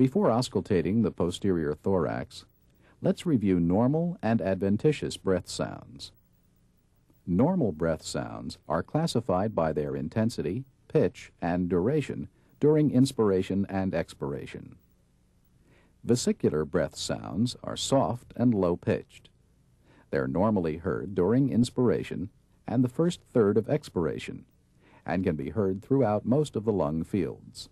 Before auscultating the posterior thorax, let's review normal and adventitious breath sounds. Normal breath sounds are classified by their intensity, pitch, and duration during inspiration and expiration. Vesicular breath sounds are soft and low-pitched. They're normally heard during inspiration and the first third of expiration, and can be heard throughout most of the lung fields.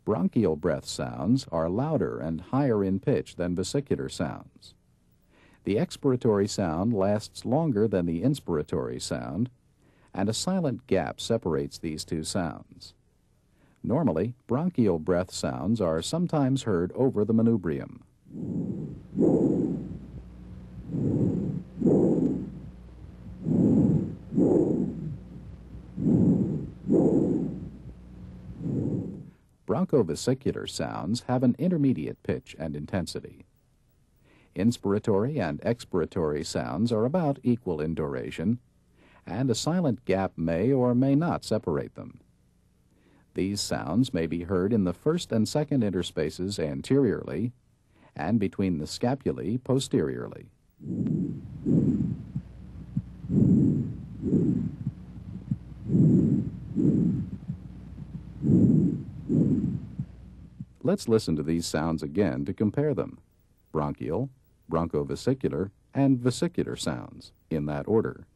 Bronchial breath sounds are louder and higher in pitch than vesicular sounds. The expiratory sound lasts longer than the inspiratory sound, and a silent gap separates these two sounds. Normally, bronchial breath sounds are sometimes heard over the manubrium. Bronchovesicular sounds have an intermediate pitch and intensity. Inspiratory and expiratory sounds are about equal in duration, and a silent gap may or may not separate them. These sounds may be heard in the first and second interspaces anteriorly, and between the scapulae posteriorly. Let's listen to these sounds again to compare them: bronchial, bronchovesicular, and vesicular sounds, in that order.